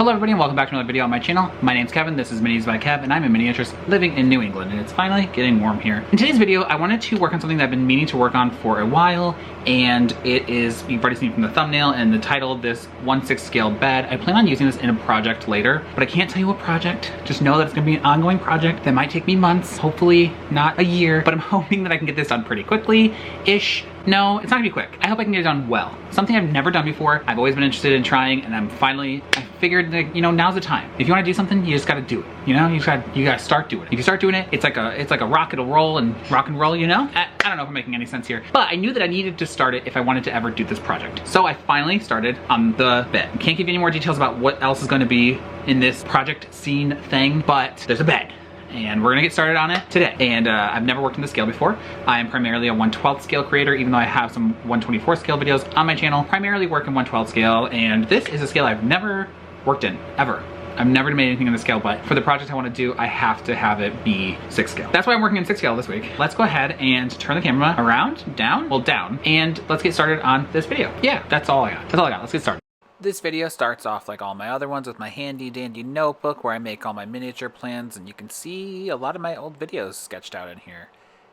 Hello everybody and welcome back to another video on my channel. My name's Kevin, this is Minisbykev, and I'm a miniaturist living in New England, and it's finally getting warm here. In today's video, I wanted to work on something that I've been meaning to work on for a while, and it is, you've already seen from the thumbnail and the title of this 1/6 scale bed. I plan on using this in a project later, but I can't tell you what project. Just know that it's gonna be an ongoing project that might take me months, hopefully not a year, but I'm hoping that I can get this done pretty quickly-ish. No, it's not gonna be quick. I hope I can get it done well. Something I've never done before. I've always been interested in trying, and I figured that, you know, now's the time. If you wanna do something, you just gotta do it. You know, you gotta start doing it. If you start doing it, it's like a rock, it'll roll and rock and roll, you know? I don't know if I'm making any sense here, but I knew that I needed to start it if I wanted to ever do this project. So I finally started on the bed. Can't give you any more details about what else is gonna be in this project scene thing, but there's a bed. And we're gonna get started on it today. And I've never worked in this scale before. I am primarily a 1/12 scale creator, even though I have some 1/24 scale videos on my channel. Primarily work in 1/12 scale, and this is a scale I've never worked in, ever. I've never made anything in the scale, but for the project I wanna do, I have to have it be 6 scale. That's why I'm working in 6 scale this week. Let's go ahead and turn the camera around, down, and let's get started on this video. Yeah, that's all I got. That's all I got, let's get started. This video starts off like all my other ones with my handy dandy notebook where I make all my miniature plans, and you can see a lot of my old videos sketched out in here.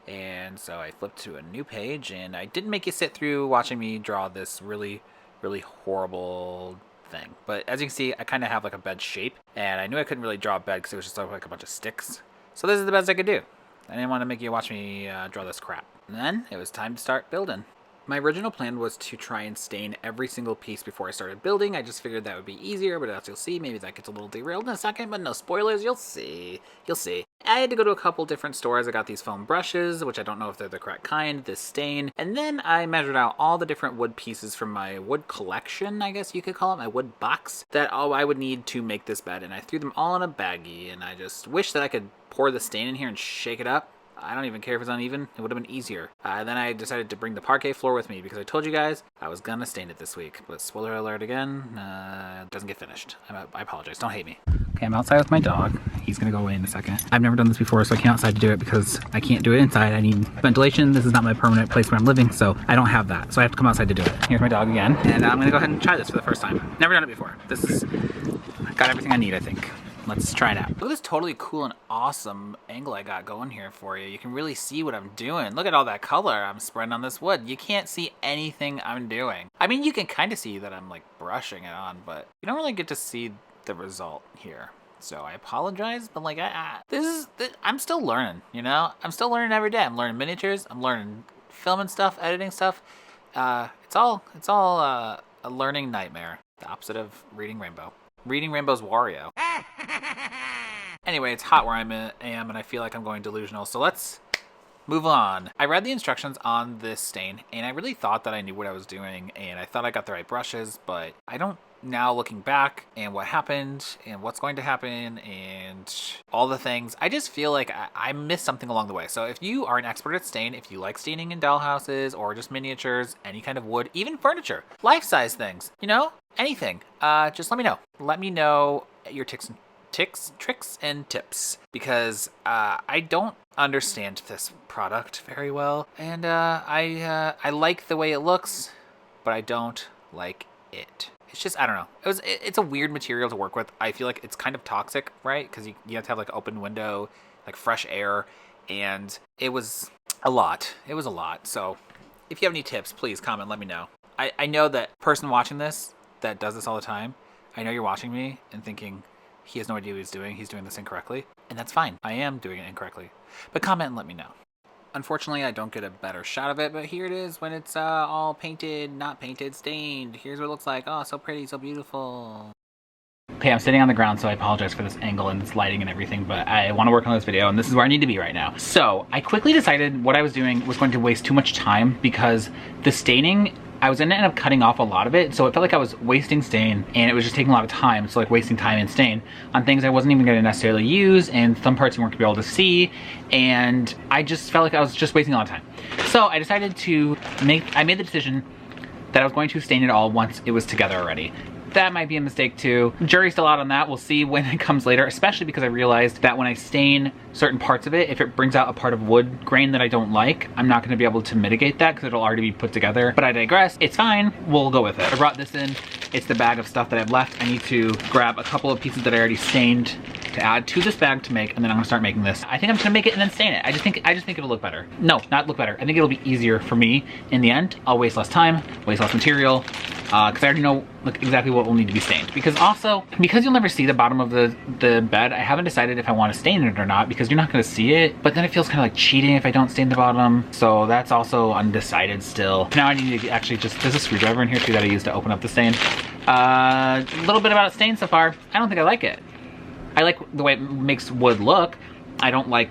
And so I flipped to a new page, and I didn't make you sit through watching me draw this really horrible thing. But as you can see, I kind of have like a bed shape, and I knew I couldn't really draw a bed because it was just like a bunch of sticks. So this is the best I could do. I didn't want to make you watch me draw this crap. And then it was time to start building. My original plan was to try and stain every single piece before I started building. I just figured that would be easier, but as you'll see, maybe that gets a little derailed in a second, but no spoilers, you'll see. You'll see. I had to go to a couple different stores. I got these foam brushes, which I don't know if they're the correct kind, this stain, and then I measured out all the different wood pieces from my wood collection, I guess you could call it, my wood box, that all I would need to make this bed, and I threw them all in a baggie, and I just wish that I could pour the stain in here and shake it up. I don't even care if it's uneven. It would have been easier. Then I decided to bring the parquet floor with me because I told you guys I was gonna stain it this week. But spoiler alert again, it doesn't get finished. I apologize. Don't hate me. Okay, I'm outside with my dog. He's gonna go away in a second. I've never done this before, so I came outside to do it because I can't do it inside. I need ventilation. This is not my permanent place where I'm living, so I don't have that. So I have to come outside to do it. Here's my dog again, and I'm gonna go ahead and try this for the first time. Never done it before. I got everything I need, I think. Let's try it out. Look at this totally cool and awesome angle I got going here for you. You can really see what I'm doing. Look at all that color I'm spreading on this wood. You can't see anything I'm doing. I mean, you can kind of see that I'm like brushing it on, but you don't really get to see the result here. So I apologize, but like, I'm still learning, you know? I'm still learning every day. I'm learning miniatures. I'm learning filming stuff, editing stuff. It's all a learning nightmare. The opposite of reading Rainbow. Reading Rainbow's Wario. Anyway, it's hot where I am, and I feel like I'm going delusional, so let's move on. I read the instructions on this stain, and I really thought that I knew what I was doing, and I thought I got the right brushes, but I don't now, looking back, and what happened, and what's going to happen, and all the things. I just feel like I missed something along the way. So if you are an expert at stain, if you like staining in dollhouses, or just miniatures, any kind of wood, even furniture, life-size things, you know? Anything, just let me know. Let me know your tricks and tips, because I don't understand this product very well, and I like the way it looks, but I don't like it. It's just, I don't know. It's a weird material to work with. I feel like it's kind of toxic, right? Because you have to have like open window, like fresh air, and it was a lot. It was a lot. So if you have any tips, please comment, let me know. I know that person watching this that does this all the time, I know you're watching me and thinking, he has no idea what he's doing this incorrectly, and that's fine. I am doing it incorrectly, but comment and let me know. Unfortunately, I don't get a better shot of it, but here it is when it's all painted, not painted, stained. Here's what it looks like. Oh, so pretty, so beautiful. Okay, I'm sitting on the ground, so I apologize for this angle and this lighting and everything, but I want to work on this video, and this is where I need to be right now. So I quickly decided what I was doing was going to waste too much time, because the staining, I was gonna end up cutting off a lot of it, so it felt like I was wasting stain, and it was just taking a lot of time, so like wasting time and stain on things I wasn't even gonna necessarily use, and some parts you weren't gonna be able to see, and I just felt like I was just wasting a lot of time. So I decided to I made the decision that I was going to stain it all once it was together already. That might be a mistake too. Jury's still out on that. We'll see when it comes later, especially because I realized that when I stain certain parts of it, if it brings out a part of wood grain that I don't like, I'm not gonna be able to mitigate that because it'll already be put together. But I digress. It's fine. We'll go with it. I brought this in. It's the bag of stuff that I've left. I need to grab a couple of pieces that I already stained to add to this bag to make, and then I'm gonna start making this. I think I'm just gonna make it and then stain it. I just think it'll look better. No, not look better. I think it'll be easier for me in the end. I'll waste less time, waste less material, because I already know exactly what will need to be stained. Because also, because you'll never see the bottom of the bed, I haven't decided if I want to stain it or not, because you're not gonna see it, but then it feels kind of like cheating if I don't stain the bottom. So that's also undecided still. Now I need to actually just, there's a screwdriver in here too that I use to open up the stain. A little bit about stain so far. I don't think I like it. I like the way it makes wood look. I don't like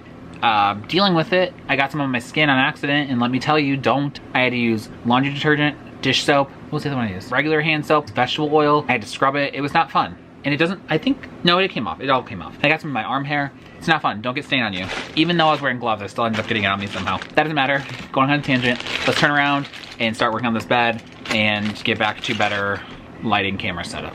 dealing with it. I got some on my skin on accident, and let me tell you, don't. I had to use laundry detergent, dish soap. What was the other one I used? Regular hand soap, vegetable oil. I had to scrub it. It was not fun. And it doesn't, I think, no, it came off. It all came off. I got some of my arm hair. It's not fun. Don't get stain on you. Even though I was wearing gloves, I still ended up getting it on me somehow. That doesn't matter. Going on a tangent. Let's turn around and start working on this bed and get back to better lighting camera setup.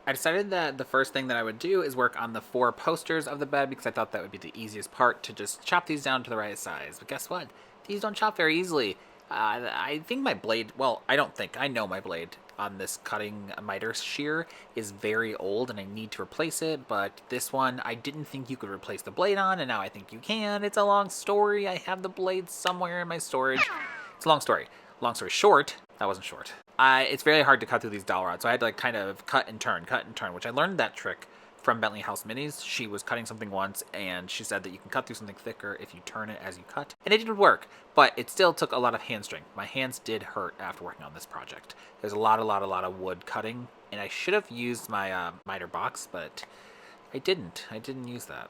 I decided that the first thing that I would do is work on the 4 posters of the bed, because I thought that would be the easiest part, to just chop these down to the right size. But guess what? These don't chop very easily. I think my blade, well, I don't think, I know my blade on this cutting miter shear is very old and I need to replace it, but this one I didn't think you could replace the blade on, and now I think you can. It's a long story. I have the blade somewhere in my storage. It's a long story. Long story short, that wasn't short. It's very hard to cut through these dowel rods, so I had to like kind of cut and turn, which I learned that trick from Bentley House Minis. She was cutting something once, and she said that you can cut through something thicker if you turn it as you cut. And it did work, but it still took a lot of hand strength. My hands did hurt after working on this project. There's a lot of wood cutting, and I should have used my miter box, but I didn't. I didn't use that.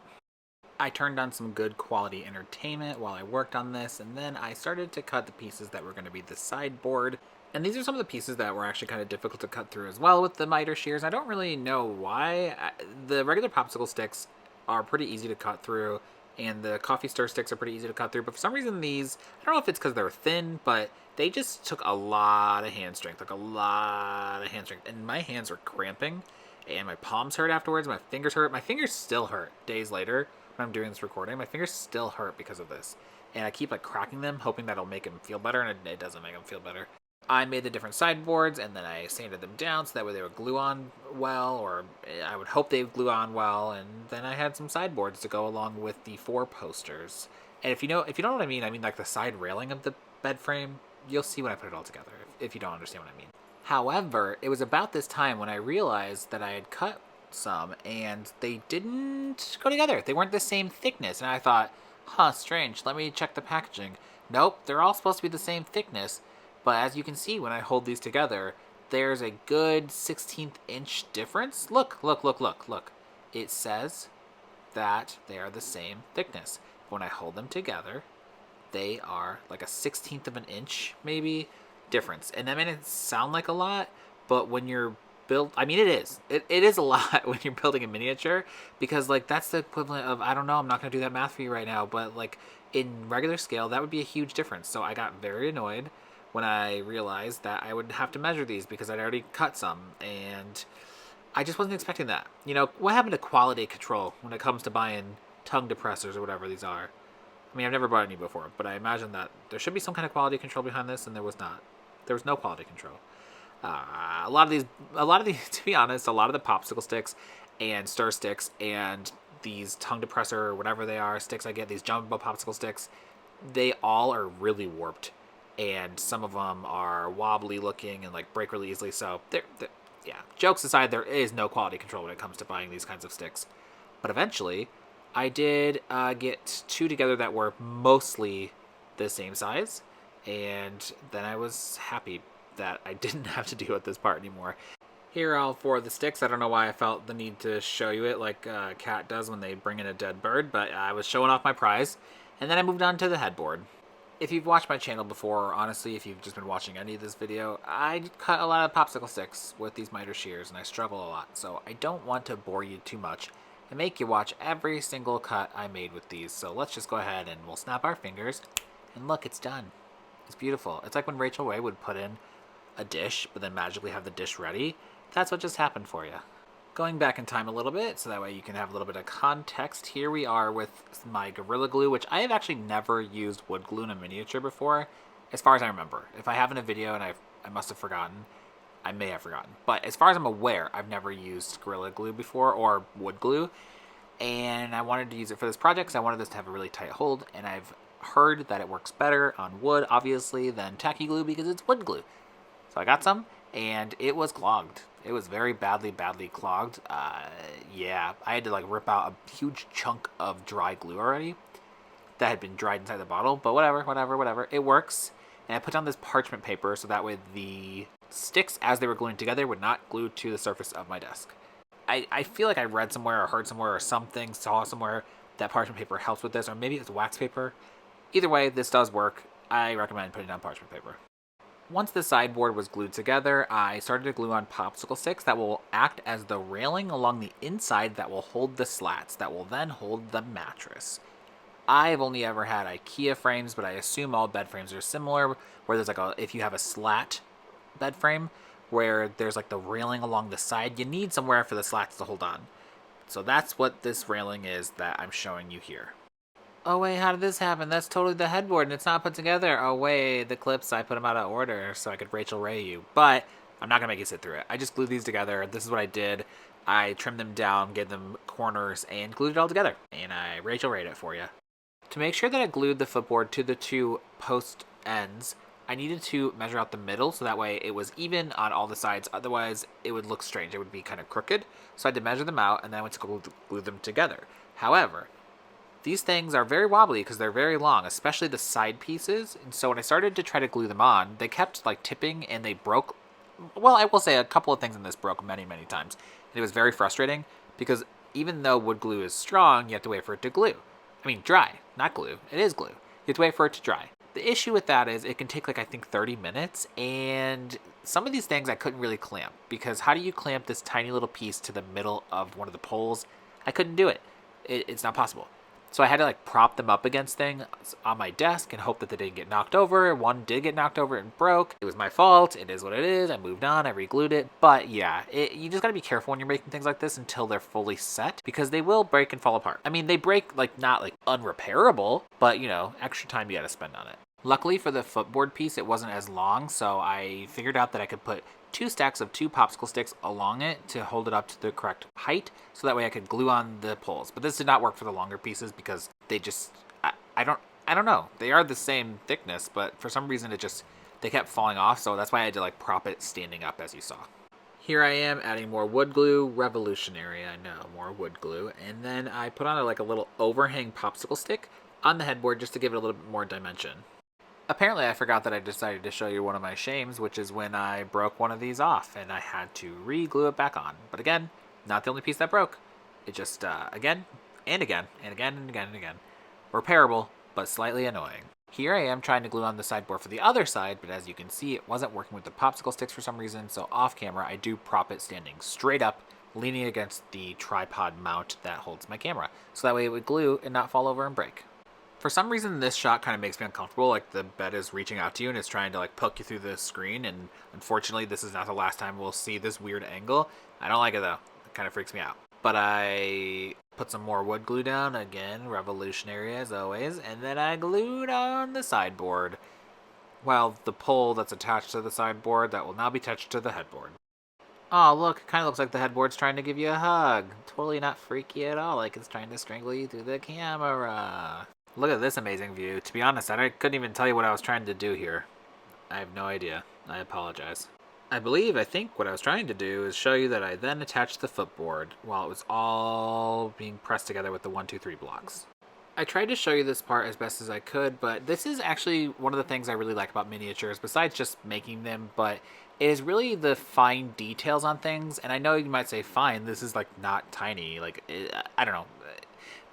I turned on some good quality entertainment while I worked on this, and then I started to cut the pieces that were going to be the sideboard. And these are some of the pieces that were actually kind of difficult to cut through as well with the miter shears. I don't really know why. The regular popsicle sticks are pretty easy to cut through, and the coffee stir sticks are pretty easy to cut through, but for some reason these, I don't know if it's because they're thin, but they just took a lot of hand strength, and my hands are cramping, and my palms hurt afterwards, my fingers hurt. My fingers still hurt days later when I'm doing this recording. My fingers still hurt because of this, and I keep like cracking them, hoping that'll make them feel better, and it doesn't make them feel better. I made the different sideboards, and then I sanded them down so that way they would glue on well, or I would hope they would glue on well, and then I had some sideboards to go along with the 4 posters. And if you know what I mean like the side railing of the bed frame, you'll see when I put it all together, if you don't understand what I mean. However, it was about this time when I realized that I had cut some, and they didn't go together. They weren't the same thickness, and I thought, huh, strange, let me check the packaging. Nope, they're all supposed to be the same thickness. But as you can see, when I hold these together, there's a good 1/16 inch difference. Look. It says that they are the same thickness. When I hold them together, they are like a 1/16 of an inch, maybe, difference. And that may not sound like a lot, but when you're I mean, it is. It is a lot when you're building a miniature, because like that's the equivalent of, I don't know, I'm not going to do that math for you right now, but like in regular scale, that would be a huge difference. So I got very annoyed when I realized that I would have to measure these because I'd already cut some, and I just wasn't expecting that. You know, what happened to quality control when it comes to buying tongue depressors or whatever these are? I mean, I've never bought any before, but I imagine that there should be some kind of quality control behind this, and there was not. There was no quality control. A lot of these, to be honest, a lot of the popsicle sticks and stir sticks and these tongue depressor or whatever they are sticks I get, these jumbo popsicle sticks, they all are really warped. And some of them are wobbly looking and like break really easily. So yeah, jokes aside, there is no quality control when it comes to buying these kinds of sticks. But eventually, I did get 2 together that were mostly the same size, and then I was happy that I didn't have to deal with this part anymore. Here are all 4 of the sticks. I don't know why I felt the need to show you it like a cat does when they bring in a dead bird, but I was showing off my prize, and then I moved on to the headboard. If you've watched my channel before, or honestly, if you've just been watching any of this video, I cut a lot of popsicle sticks with these miter shears, and I struggle a lot, so I don't want to bore you too much and make you watch every single cut I made with these. So let's just go ahead and we'll snap our fingers, and look, it's done. It's beautiful. It's like when Rachel Ray would put in a dish, but then magically have the dish ready. That's what just happened for you. Going back in time a little bit, so that way you can have a little bit of context. Here we are with my Gorilla Glue, which I have actually never used wood glue in a miniature before, as far as I remember. If I have in a video and I must have forgotten, I may have forgotten. But as far as I'm aware, I've never used Gorilla Glue before, or wood glue. And I wanted to use it for this project because I wanted this to have a really tight hold. And I've heard that it works better on wood, obviously, than tacky glue because it's wood glue. So I got some, and it was clogged. It was very badly clogged. Yeah, I had to like rip out a huge chunk of dry glue already that had been dried inside the bottle, but whatever. It works. And I put down this parchment paper so that way the sticks, as they were gluing together, would not glue to the surface of my desk. I feel like I read somewhere or heard somewhere or something, saw somewhere that parchment paper helps with this, or maybe it's wax paper. Either way, this does work. I recommend putting down parchment paper. Once the sideboard was glued together, I started to glue on popsicle sticks that will act as the railing along the inside that will hold the slats, that will then hold the mattress. I've only ever had IKEA frames, but I assume all bed frames are similar, where there's like if you have a slat bed frame, where there's like the railing along the side, you need somewhere for the slats to hold on. So that's what this railing is that I'm showing you here. Oh wait, how did this happen? That's totally the headboard and it's not put together. Oh wait, the clips, I put them out of order so I could Rachel Ray you. But I'm not gonna make you sit through it. I just glued these together. This is what I did. I trimmed them down, gave them corners, and glued it all together. And I Rachel Rayed it for you. To make sure that I glued the footboard to the two post ends, I needed to measure out the middle so that way it was even on all the sides. Otherwise, it would look strange. It would be kind of crooked. So I had to measure them out and then I went to glue them together. However, these things are very wobbly because they're very long, especially the side pieces. And so when I started to try to glue them on, they kept like tipping and they broke. Well, I will say a couple of things in this broke many times. And it was very frustrating because even though wood glue is strong, you have to wait for it to glue. I mean, dry, not glue. It is glue. You have to wait for it to dry. The issue with that is it can take like, I think 30 minutes. And some of these things I couldn't really clamp because how do you clamp this tiny little piece to the middle of one of the poles? I couldn't do it. It's not possible. So I had to like prop them up against things on my desk and hope that they didn't get knocked over. One did get knocked over and broke. It was my fault. It is what it is. I moved on. I re-glued it. But yeah, you just got to be careful when you're making things like this until they're fully set because they will break and fall apart. I mean, they break like not like unrepairable, but you know, extra time you got to spend on it. Luckily for the footboard piece, it wasn't as long, so I figured out that I could put 2 stacks of 2 popsicle sticks along it to hold it up to the correct height, so that way I could glue on the poles. But this did not work for the longer pieces because they just, I don't know. They are the same thickness, but for some reason they kept falling off, so that's why I had to like prop it standing up as you saw. Here I am adding more wood glue, revolutionary, I know, more wood glue, and then I put on like a little overhang popsicle stick on the headboard just to give it a little bit more dimension. Apparently I forgot that I decided to show you one of my shames, which is when I broke one of these off and I had to re-glue it back on. But again, not the only piece that broke. It just, again, and again, and again, and again, and again. Repairable, but slightly annoying. Here I am trying to glue on the sideboard for the other side, but as you can see, it wasn't working with the popsicle sticks for some reason, so off camera I do prop it standing straight up, leaning against the tripod mount that holds my camera. So that way it would glue and not fall over and break. For some reason, this shot kind of makes me uncomfortable, like the bed is reaching out to you and it's trying to like poke you through the screen, and unfortunately this is not the last time we'll see this weird angle. I don't like it though, it kind of freaks me out. But I put some more wood glue down, again, revolutionary as always, and then I glued on the sideboard. Well, the pole that's attached to the sideboard that will now be attached to the headboard. Oh look, it kind of looks like the headboard's trying to give you a hug. Totally not freaky at all, like it's trying to strangle you through the camera. Look at this amazing view. To be honest, I couldn't even tell you what I was trying to do here. I have no idea. I apologize. I think what I was trying to do is show you that I then attached the footboard while it was all being pressed together with the 1, 2, 3 blocks. I tried to show you this part as best as I could, but this is actually one of the things I really like about miniatures, besides just making them, but it is really the fine details on things. And I know you might say, fine, this is like not tiny, like, I don't know.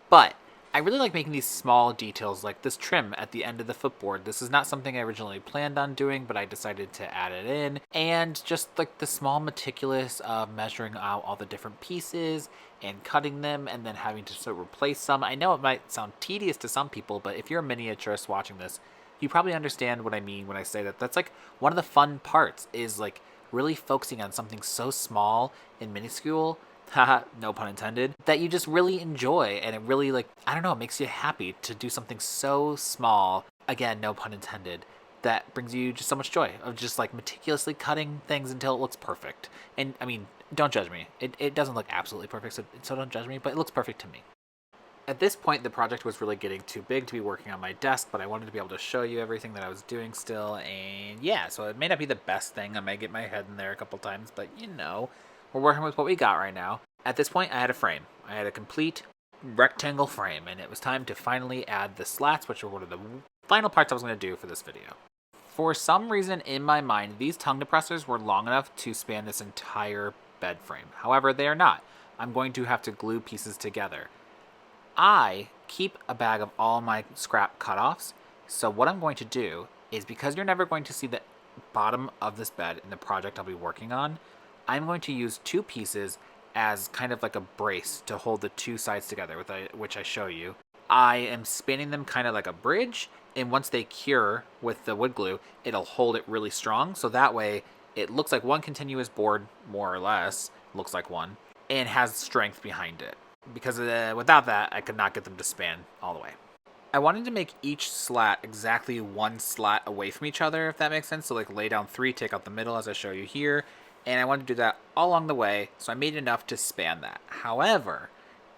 But I really like making these small details like this trim at the end of the footboard. This is not something I originally planned on doing, but I decided to add it in. And just like the small meticulous of measuring out all the different pieces and cutting them and then having to sort of replace some. I know it might sound tedious to some people, but if you're a miniaturist watching this, you probably understand what I mean when I say that. That's like one of the fun parts is like really focusing on something so small and minuscule, haha, no pun intended, that you just really enjoy, and it really, like, I don't know, it makes you happy to do something so small, again, no pun intended, that brings you just so much joy of just like meticulously cutting things until it looks perfect. And I mean, don't judge me. It doesn't look absolutely perfect, so don't judge me, but it looks perfect to me. At this point, the project was really getting too big to be working on my desk, but I wanted to be able to show you everything that I was doing still, and yeah, so it may not be the best thing. I may get my head in there a couple times, but you know, we're working with what we got right now. At this point, I had a frame. I had a complete rectangle frame, and it was time to finally add the slats, which are one of the final parts I was going to do for this video. For some reason in my mind, these tongue depressors were long enough to span this entire bed frame. However, they are not. I'm going to have to glue pieces together. I keep a bag of all my scrap cutoffs, so what I'm going to do is, because you're never going to see the bottom of this bed in the project I'll be working on, I'm going to use 2 pieces as kind of like a brace to hold the 2 sides together, which I show you. I am spanning them kind of like a bridge, and once they cure with the wood glue, it'll hold it really strong, so that way it looks like one continuous board, more or less, looks like one, and has strength behind it. Because without that, I could not get them to span all the way. I wanted to make each slat exactly 1 slat away from each other, if that makes sense. So like lay down 3, take out the middle as I show you here. And I wanted to do that all along the way, so I made enough to span that. However,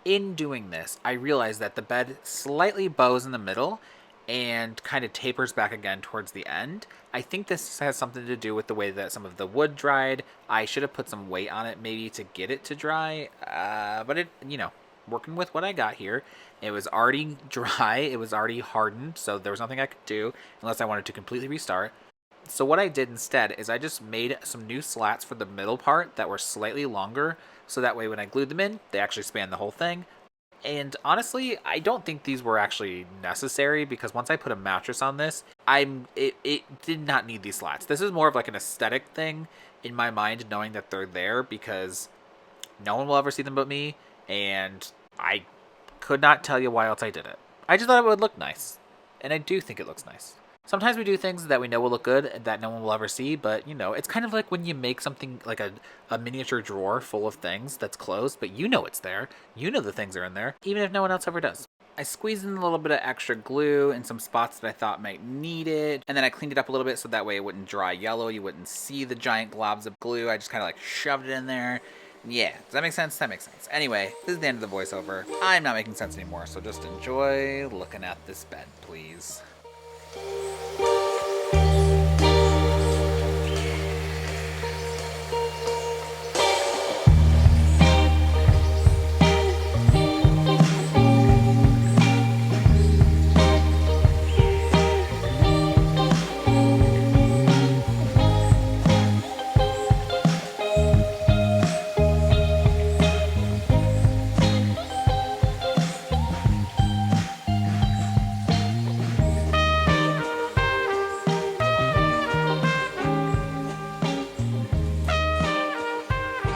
in doing this, I realized that the bed slightly bows in the middle and kind of tapers back again towards the end. I think this has something to do with the way that some of the wood dried. I should have put some weight on it maybe to get it to dry, but it, you know, working with what I got here, it was already dry, it was already hardened, so there was nothing I could do unless I wanted to completely restart. So what I did instead is I just made some new slats for the middle part that were slightly longer, so that way when I glued them in, they actually span the whole thing. And honestly, I don't think these were actually necessary, because once I put a mattress on this, it did not need these slats. This is more of like an aesthetic thing in my mind, knowing that they're there, because no one will ever see them but me, and I could not tell you why else I did it. I just thought it would look nice, and I do think it looks nice. Sometimes we do things that we know will look good and that no one will ever see, but you know, it's kind of like when you make something like a miniature drawer full of things that's closed, but you know it's there. You know the things are in there, even if no one else ever does. I squeezed in a little bit of extra glue in some spots that I thought might need it, and then I cleaned it up a little bit so that way it wouldn't dry yellow. You wouldn't see the giant globs of glue. I just kind of like shoved it in there. Yeah, does that make sense? That makes sense. Anyway, this is the end of the voiceover. I'm not making sense anymore, so just enjoy looking at this bed, please.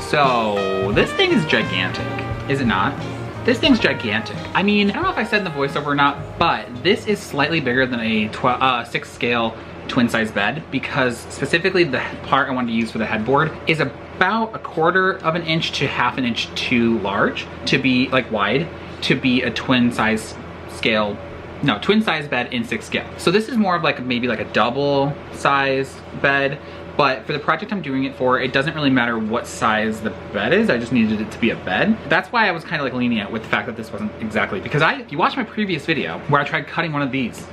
So, this thing is gigantic, is it not? This thing's gigantic. I mean, I don't know if I said in the voiceover or not, but this is slightly bigger than a 6 scale twin size bed, because specifically the part I wanted to use for the headboard is about 1/4 inch to 1/2 inch too large to be like wide to be a twin size bed in 6 scale. So this is more of like maybe like a double size bed. But for the project I'm doing it for, it doesn't really matter what size the bed is. I just needed it to be a bed. That's why I was kind of like lenient with the fact that this wasn't exactly, because if you watch my previous video where I tried cutting one of these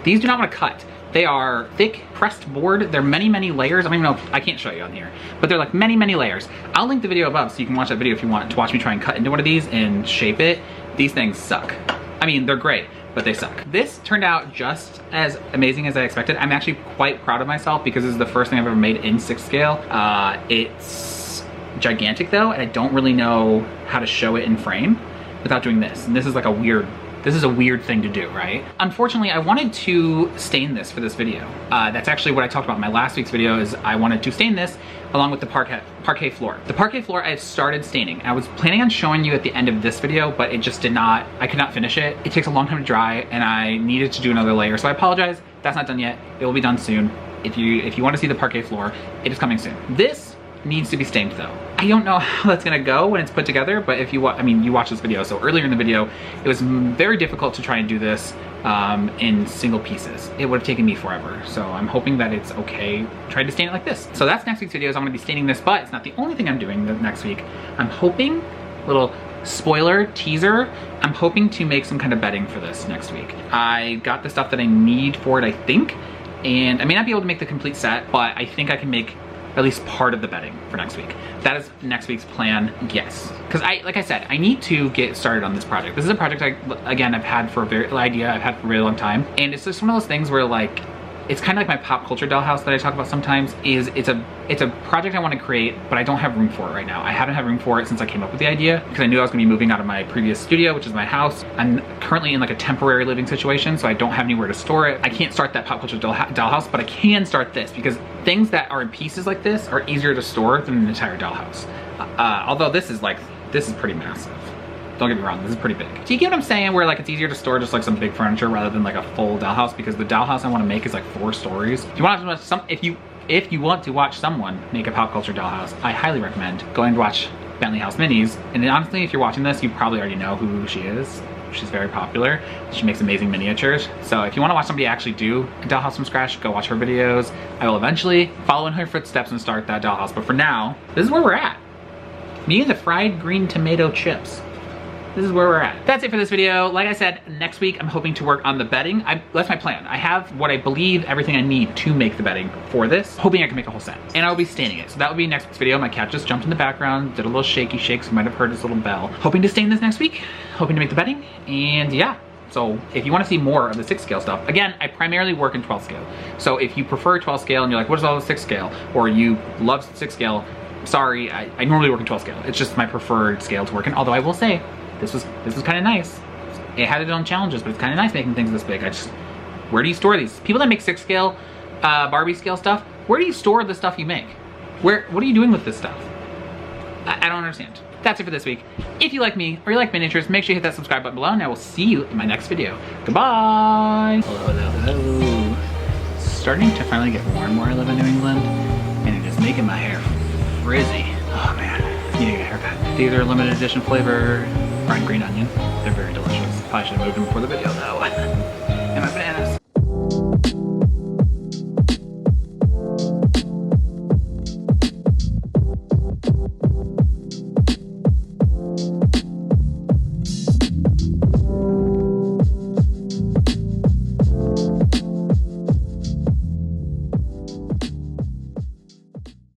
do not want to cut. They are thick pressed board. They're many, many layers. I don't even know if I can't show you on here, but they're like many, many layers. I'll link the video above so you can watch that video if you want to watch me try and cut into one of these and shape it. These things suck. I mean, they're great, but they suck. This turned out just as amazing as I expected. I'm actually quite proud of myself because this is the first thing I've ever made in 6 scale. It's gigantic though, and I don't really know how to show it in frame without doing this. And this is like a weird thing to do, right? Unfortunately, I wanted to stain this for this video. That's actually what I talked about in my last week's video, is I wanted to stain this along with the parquet floor. The parquet floor I've started staining. I was planning on showing you at the end of this video, but it just I could not finish it. It takes a long time to dry and I needed to do another layer. So I apologize, that's not done yet. It will be done soon. If you want to see the parquet floor, it is coming soon. This needs to be stained though. I don't know how that's gonna go when it's put together, but if you I mean, you watch this video, so earlier in the video, it was very difficult to try and do this in single pieces. It would have taken me forever. So I'm hoping that it's okay. Try to stain it like this. So that's next week's videos. I'm gonna be staining this, but it's not the only thing I'm doing next week. I'm hoping, little spoiler teaser, I'm hoping to make some kind of bedding for this next week. I got the stuff that I need for it, I think, and I may not be able to make the complete set, but I think I can make at least part of the bedding for next week. That is next week's plan, yes. Because like I said, I need to get started on this project. This is a project I've had for a very long time. And it's just one of those things where like, it's kind of like my pop culture dollhouse that I talk about sometimes. It's a project I want to create, but I don't have room for it right now. I haven't had room for it since I came up with the idea, because I knew I was gonna be moving out of my previous studio, which is my house. I'm currently in like a temporary living situation, so I don't have anywhere to store it. I can't start that pop culture dollhouse, but I can start this, because things that are in pieces like this are easier to store than an entire dollhouse. Although this is pretty massive. Don't get me wrong, this is pretty big. Do you get what I'm saying? Where like it's easier to store just like some big furniture rather than like a full dollhouse, because the dollhouse I want to make is like 4 stories. If you want to watch someone make a pop culture dollhouse, I highly recommend going to watch Bentley House Minis. And honestly, if you're watching this, you probably already know who she is. She's very popular. She makes amazing miniatures. So if you want to watch somebody actually do a dollhouse from scratch, go watch her videos. I will eventually follow in her footsteps and start that dollhouse. But for now, this is where we're at. Me and the fried green tomato chips. This is where we're at. That's it for this video. Like I said, next week I'm hoping to work on the bedding. That's my plan. I have what I believe everything I need to make the bedding for this. Hoping I can make a whole set. And I'll be staining it. So that will be next week's video. My cat just jumped in the background, did a little shaky shake, so you might have heard his little bell. Hoping to stain this next week. Hoping to make the bedding. And yeah. So if you want to see more of the 6 scale stuff, again, I primarily work in 12 scale. So if you prefer 12 scale and you're like, what is all the 6 scale? Or you love 6 scale, sorry, I normally work in 12 scale. It's just my preferred scale to work in. Although I will say, this was kind of nice. It had its own challenges, but it's kind of nice making things this big. Where do you store these? People that make 6 scale, Barbie scale stuff, where do you store the stuff you make? What are you doing with this stuff? I don't understand. That's it for this week. If you like me or you like miniatures, make sure you hit that subscribe button below, and I will see you in my next video. Goodbye. Hello. Starting to finally get warm where I live in New England, and it is making my hair frizzy. Oh man, I need to get a haircut. These are limited edition flavor fried green onion. They're very delicious. Probably should have moved them before the video though. And my bananas.